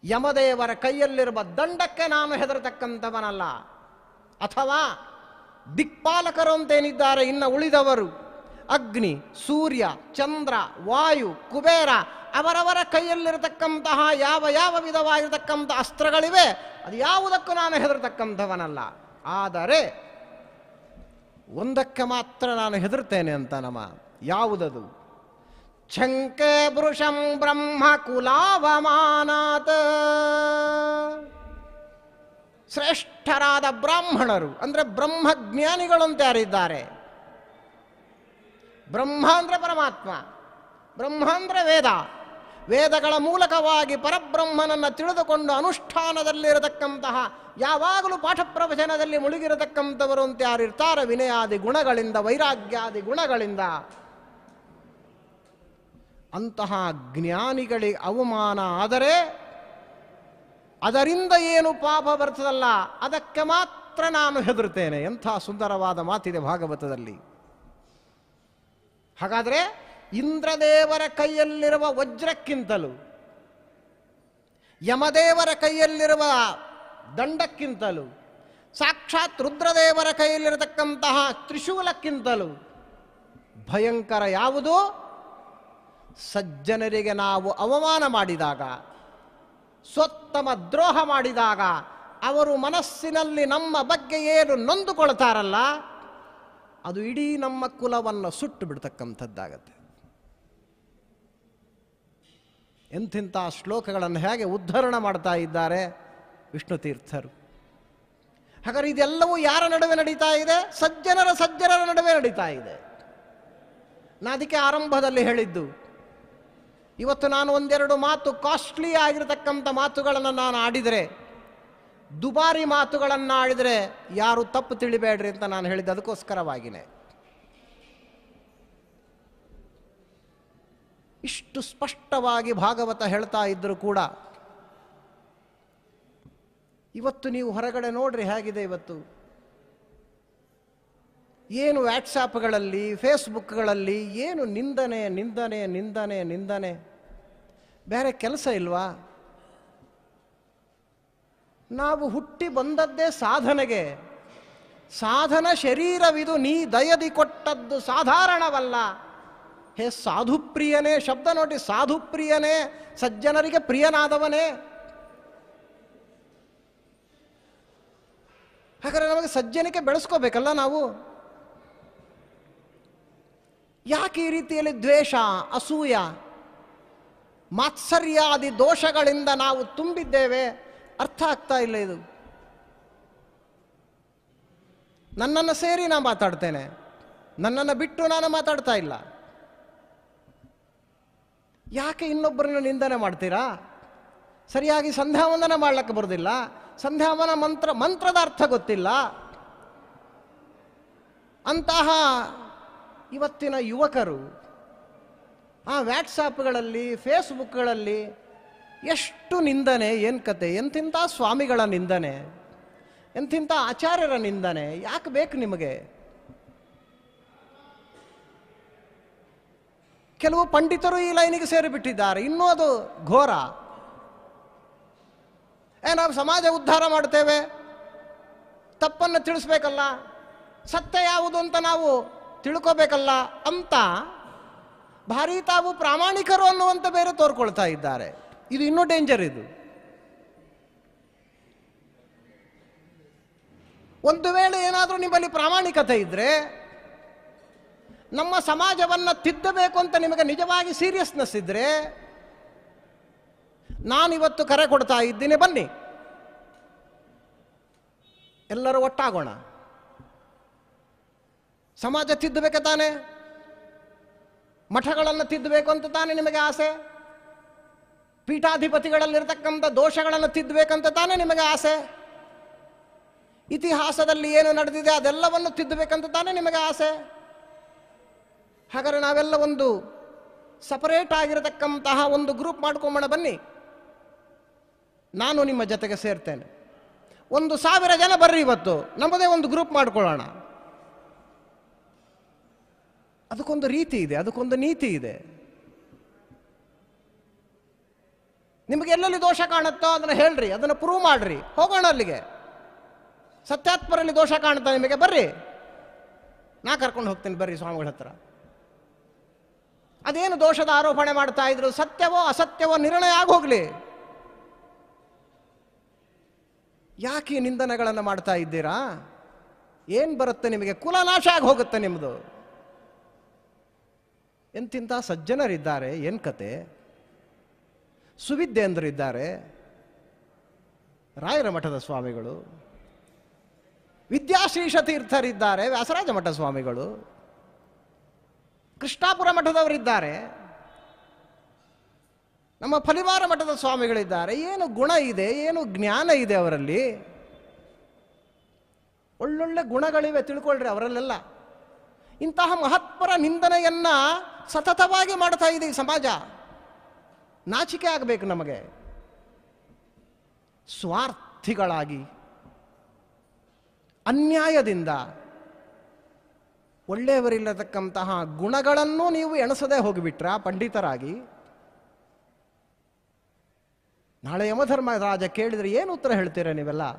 ಯಮದೇವರ ಕೈಯಲ್ಲಿರುವ ದಂಡಕ್ಕೆ ನಾನು ಹೆದರತಕ್ಕಂಥವನಲ್ಲ. ಅಥವಾ ದಿಕ್ಪಾಲಕರು ಅಂತೇನಿದ್ದಾರೆ ಇನ್ನು ಉಳಿದವರು, ಅಗ್ನಿ, ಸೂರ್ಯ, ಚಂದ್ರ, ವಾಯು, ಕುಬೇರ, ಅವರವರ ಕೈಯಲ್ಲಿರತಕ್ಕಂತಹ ಯಾವ ಯಾವ ವಿಧವಾಗಿರತಕ್ಕಂಥ ಅಸ್ತ್ರಗಳಿವೆ ಅದು ಯಾವುದಕ್ಕೂ ನಾನು ಹೆದರತಕ್ಕಂಥವನಲ್ಲ. ಆದರೆ ಒಂದಕ್ಕೆ ಮಾತ್ರ ನಾನು ಹೆದರ್ತೇನೆ ಅಂತ ನಮ್ಮ ಯಾವುದದು? ಛಂಕೆ ವೃಷಂ ಬ್ರಹ್ಮ ಕುಲಾವಮಾನಾತ್. ಶ್ರೇಷ್ಠರಾದ ಬ್ರಾಹ್ಮಣರು ಅಂದರೆ ಬ್ರಹ್ಮಜ್ಞಾನಿಗಳು ಅಂತ ಯಾರಿದ್ದಾರೆ? ಬ್ರಹ್ಮ ಅಂದರೆ ಪರಮಾತ್ಮ, ಬ್ರಹ್ಮ ಅಂದರೆ ವೇದ, ವೇದಗಳ ಮೂಲಕವಾಗಿ ಪರಬ್ರಹ್ಮನನ್ನು ತಿಳಿದುಕೊಂಡು ಅನುಷ್ಠಾನದಲ್ಲಿರತಕ್ಕಂತಹ ಯಾವಾಗಲೂ ಪಾಠ ಪ್ರವಚನದಲ್ಲಿ ಮುಳುಗಿರತಕ್ಕಂಥವರು ಅಂತ ಯಾರಿರ್ತಾರೆ ವಿನಯಾದಿ ಗುಣಗಳಿಂದ, ವೈರಾಗ್ಯಾದಿ ಗುಣಗಳಿಂದ, ಅಂತಹ ಜ್ಞಾನಿಗಳಿಗೆ ಅವಮಾನ ಆದರೆ ಅದರಿಂದ ಏನು ಪಾಪ ಬರ್ತದಲ್ಲ ಅದಕ್ಕೆ ಮಾತ್ರ ನಾನು ಹೆದರುತ್ತೇನೆ. ಎಂಥ ಸುಂದರವಾದ ಮಾತಿದೆ ಭಾಗವತದಲ್ಲಿ. ಹಾಗಾದರೆ ಇಂದ್ರದೇವರ ಕೈಯಲ್ಲಿರುವ ವಜ್ರಕ್ಕಿಂತಲೂ, ಯಮದೇವರ ಕೈಯಲ್ಲಿರುವ ದಂಡಕ್ಕಿಂತಲೂ, ಸಾಕ್ಷಾತ್ ರುದ್ರದೇವರ ಕೈಯಲ್ಲಿರತಕ್ಕಂತಹ ತ್ರಿಶೂಲಕ್ಕಿಂತಲೂ ಭಯಂಕರ ಯಾವುದು? ಸಜ್ಜನರಿಗೆ ನಾವು ಅವಮಾನ ಮಾಡಿದಾಗ, ಸ್ವೋತ್ತಮ ದ್ರೋಹ ಮಾಡಿದಾಗ, ಅವರು ಮನಸ್ಸಿನಲ್ಲಿ ನಮ್ಮ ಬಗ್ಗೆ ಏನು ನೊಂದುಕೊಳ್ತಾರಲ್ಲ ಅದು ಇಡೀ ನಮ್ಮ ಕುಲವನ್ನು ಸುಟ್ಟು ಬಿಡ್ತಕ್ಕಂಥದ್ದಾಗತ್ತೆ. ಎಂಥಿಂಥ ಶ್ಲೋಕಗಳನ್ನು ಹೇಗೆ ಉದ್ಧರಣ ಮಾಡ್ತಾ ಇದ್ದಾರೆ ವಿಷ್ಣು ತೀರ್ಥರು. ಹಾಗಾದ್ರೆ ಇದೆಲ್ಲವೂ ಯಾರ ನಡುವೆ ನಡೀತಾ ಇದೆ? ಸಜ್ಜನರ ನಡುವೆ ನಡೀತಾ ಇದೆ. ನಾ ಅದಕ್ಕೆ ಆರಂಭದಲ್ಲಿ ಹೇಳಿದ್ದು, ಇವತ್ತು ನಾನು ಒಂದೆರಡು ಮಾತು ಕಾಸ್ಟ್ಲಿ ಆಗಿರತಕ್ಕಂಥ ಮಾತುಗಳನ್ನು ನಾನು ಆಡಿದರೆ, ದುಬಾರಿ ಮಾತುಗಳನ್ನು ಆಡಿದರೆ ಯಾರು ತಪ್ಪು ತಿಳಿಬೇಡ್ರಿ ಅಂತ ನಾನು ಹೇಳಿದ್ದು ಅದಕ್ಕೋಸ್ಕರವಾಗಿಯೇ. ಇಷ್ಟು ಸ್ಪಷ್ಟವಾಗಿ ಭಾಗವತ ಹೇಳ್ತಾ ಇದ್ದರೂ ಕೂಡ ಇವತ್ತು ನೀವು ಹೊರಗಡೆ ನೋಡ್ರಿ ಹೇಗಿದೆ ಇವತ್ತು. ಏನು ವ್ಯಾಟ್ಸಾಪ್ಗಳಲ್ಲಿ, ಫೇಸ್ಬುಕ್ಗಳಲ್ಲಿ ಏನು ನಿಂದನೆ ನಿಂದನೆ ನಿಂದನೆ ನಿಂದನೆ. ಬೇರೆ ಕೆಲಸ ಇಲ್ವಾ? ನಾವು ಹುಟ್ಟಿ ಬಂದದ್ದೇ ಸಾಧನೆಗೆ. ಸಾಧನ ಶರೀರವಿದು ನೀ ದಯದಿ ಕೊಟ್ಟದ್ದು ಸಾಧಾರಣವಲ್ಲ. ಹೇ ಸಾಧುಪ್ರಿಯನೇ, ಶಬ್ದ ನೋಡಿ, ಸಾಧುಪ್ರಿಯನೇ, ಸಜ್ಜನರಿಗೆ ಪ್ರಿಯನಾದವನೇ. ಹಾಗಾದ್ರೆ ನಮಗೆ ಸಜ್ಜನಿಕೆ ಬೆಳೆಸ್ಕೋಬೇಕಲ್ಲ ನಾವು. ಯಾಕೆ ಈ ರೀತಿಯಲ್ಲಿ ದ್ವೇಷ, ಅಸೂಯ, ಮಾತ್ಸರ್ಯಾದಿ ದೋಷಗಳಿಂದ ನಾವು ತುಂಬಿದ್ದೇವೆ? ಅರ್ಥ ಆಗ್ತಾ ಇಲ್ಲ ಇದು. ನನ್ನನ್ನು ಸೇರಿ ನಾನು ಮಾತಾಡ್ತೇನೆ, ನನ್ನನ್ನು ಬಿಟ್ಟು ನಾನು ಮಾತಾಡ್ತಾ ಇಲ್ಲ. ಯಾಕೆ ಇನ್ನೊಬ್ಬರನ್ನು ನಿಂದನೆ ಮಾಡ್ತೀರಾ? ಸರಿಯಾಗಿ ಸಂಧ್ಯಾವಂದನ ಮಾಡ್ಲಿಕ್ಕೆ ಬರೋದಿಲ್ಲ, ಸಂಧ್ಯಾವನ ಮಂತ್ರದ ಅರ್ಥ ಗೊತ್ತಿಲ್ಲ. ಅಂತಹ ಇವತ್ತಿನ ಯುವಕರು ಆ ವ್ಯಾಟ್ಸಾಪ್ಗಳಲ್ಲಿ, ಫೇಸ್ಬುಕ್ಗಳಲ್ಲಿ ಎಷ್ಟು ನಿಂದನೆ, ಏನು ಕತೆ, ಎಂತಿಂಥ ಸ್ವಾಮಿಗಳ ನಿಂದನೆ, ಎಂತಿಂಥ ಆಚಾರ್ಯರ ನಿಂದನೆ. ಯಾಕೆ ಬೇಕು ನಿಮಗೆ? ಕೆಲವು ಪಂಡಿತರು ಈ ಲೈನಿಗೆ ಸೇರಿಬಿಟ್ಟಿದ್ದಾರೆ. ಇನ್ನೂ ಅದು ಘೋರ. ನಾವು ಸಮಾಜ ಉದ್ಧಾರ ಮಾಡ್ತೇವೆ, ತಪ್ಪನ್ನು ತಿಳಿಸ್ಬೇಕಲ್ಲ, ಸತ್ಯ ಯಾವುದು ಅಂತ ನಾವು ತಿಳ್ಕೋಬೇಕಲ್ಲ ಅಂತ ಭಾರಿ ತಾವು ಪ್ರಾಮಾಣಿಕರು ಅನ್ನುವಂತ ಬೇರೆ ತೋರ್ಕೊಳ್ತಾ ಇದ್ದಾರೆ. ಇದು ಇನ್ನೂ ಡೇಂಜರ್. ಇದು ಒಂದು ವೇಳೆ ಏನಾದರೂ ನಿಮ್ಮಲ್ಲಿ ಪ್ರಾಮಾಣಿಕತೆ ಇದ್ರೆ, ನಮ್ಮ ಸಮಾಜವನ್ನು ತಿದ್ದಬೇಕು ಅಂತ ನಿಮಗೆ ನಿಜವಾಗಿ ಸೀರಿಯಸ್ನೆಸ್ ಇದ್ರೆ, ನಾನಿವತ್ತು ಕರೆ ಕೊಡ್ತಾ ಇದ್ದೀನಿ, ಬನ್ನಿ ಎಲ್ಲರೂ ಒಟ್ಟಾಗೋಣ. ಸಮಾಜ ತಿದ್ದಬೇಕು ತಾನೆ, ಮಠಗಳನ್ನು ತಿದ್ದಬೇಕು ಅಂತ ತಾನೆ ನಿಮಗೆ ಆಸೆ, ಪೀಠಾಧಿಪತಿಗಳಲ್ಲಿರ್ತಕ್ಕಂಥ ದೋಷಗಳನ್ನು ತಿದ್ದಬೇಕಂತ ತಾನೆ ನಿಮಗೆ ಆಸೆ, ಇತಿಹಾಸದಲ್ಲಿ ಏನು ನಡೆದಿದೆ ಅದೆಲ್ಲವನ್ನು ತಿದ್ದಬೇಕಂತ ತಾನೆ ನಿಮಗೆ ಆಸೆ. ಹಾಗಾದರೆ ನಾವೆಲ್ಲ ಒಂದು ಸಪರೇಟ್ ಆಗಿರತಕ್ಕಂತಹ ಒಂದು ಗ್ರೂಪ್ ಮಾಡ್ಕೊಂಬೋಣ, ಬನ್ನಿ, ನಾನು ನಿಮ್ಮ ಜೊತೆಗೆ ಸೇರ್ತೇನೆ. 1,000 ಜನ ಬರ್ರಿ, ಇವತ್ತು ನಮ್ಮದೇ ಒಂದು ಗ್ರೂಪ್ ಮಾಡ್ಕೊಳ್ಳೋಣ. ಅದಕ್ಕೊಂದು ರೀತಿ ಇದೆ, ಅದಕ್ಕೊಂದು ನೀತಿ ಇದೆ. ನಿಮಗೆ ಎಲ್ಲೆಲ್ಲಿ ದೋಷ ಕಾಣುತ್ತೋ ಅದನ್ನು ಹೇಳ್ರಿ, ಅದನ್ನು ಪ್ರೂವ್ ಮಾಡ್ರಿ, ಹೋಗೋಣ ಅಲ್ಲಿಗೆ. ಸತ್ಯಾತ್ಮರಲ್ಲಿ ದೋಷ ಕಾಣುತ್ತಾ ನಿಮಗೆ, ಬರ್ರಿ, ನಾ ಕರ್ಕೊಂಡು ಹೋಗ್ತೀನಿ, ಬರ್ರಿ ಸ್ವಾಮಿಗಳ ಹತ್ರ. ಅದೇನು ದೋಷದ ಆರೋಪಣೆ ಮಾಡ್ತಾ ಇದ್ರು, ಸತ್ಯವೋ ಅಸತ್ಯವೋ ನಿರ್ಣಯ ಆಗೋಗ್ಲಿ. ಯಾಕೆ ಈ ನಿಂದನೆಗಳನ್ನು ಮಾಡ್ತಾ ಇದ್ದೀರಾ? ಏನು ಬರುತ್ತೆ ನಿಮಗೆ? ಕುಲನಾಶ ಆಗಿ ಹೋಗುತ್ತೆ ನಿಮ್ಮದು. ಎಂತಿಂಥ ಸಜ್ಜನರಿದ್ದಾರೆ, ಏನು ಕತೆ. ಸುವಿದ್ಯೇಂದ್ರಿದ್ದಾರೆ, ರಾಯರ ಮಠದ ಸ್ವಾಮಿಗಳು, ವಿದ್ಯಾಶ್ರೀಷ ತೀರ್ಥರಿದ್ದಾರೆ, ವ್ಯಾಸರಾಜ ಮಠ ಸ್ವಾಮಿಗಳು, ಕೃಷ್ಣಾಪುರ ಮಠದವರಿದ್ದಾರೆ, ನಮ್ಮ ಫಲಿವಾರ ಮಠದ ಸ್ವಾಮಿಗಳಿದ್ದಾರೆ. ಏನು ಗುಣ ಇದೆ, ಏನು ಜ್ಞಾನ ಇದೆ ಅವರಲ್ಲಿ, ಒಳ್ಳೊಳ್ಳೆ ಗುಣಗಳಿವೆ, ತಿಳ್ಕೊಳ್ರಿ ಅವರಲ್ಲೆಲ್ಲ. ಇಂತಹ ಮಹತ್ಪರ ನಿಂದನೆಯನ್ನ ಸತತವಾಗಿ ಮಾಡ್ತಾ ಇದೆ ಈ ಸಮಾಜ. ನಾಚಿಕೆ ಆಗಬೇಕು ನಮಗೆ. ಸ್ವಾರ್ಥಿಗಳಾಗಿ ಅನ್ಯಾಯದಿಂದ ಒಳ್ಳೆಯವರಿಲ್ಲತಕ್ಕಂತಹ ಗುಣಗಳನ್ನು ನೀವು ಎಣಿಸದೆ ಹೋಗಿಬಿಟ್ರ ಪಂಡಿತರಾಗಿ. ನಾಳೆ ಯಮಧರ್ಮರಾಜ ಕೇಳಿದರೆ ಏನು ಉತ್ತರ ಹೇಳ್ತೀರಾ ನೀವೆಲ್ಲ?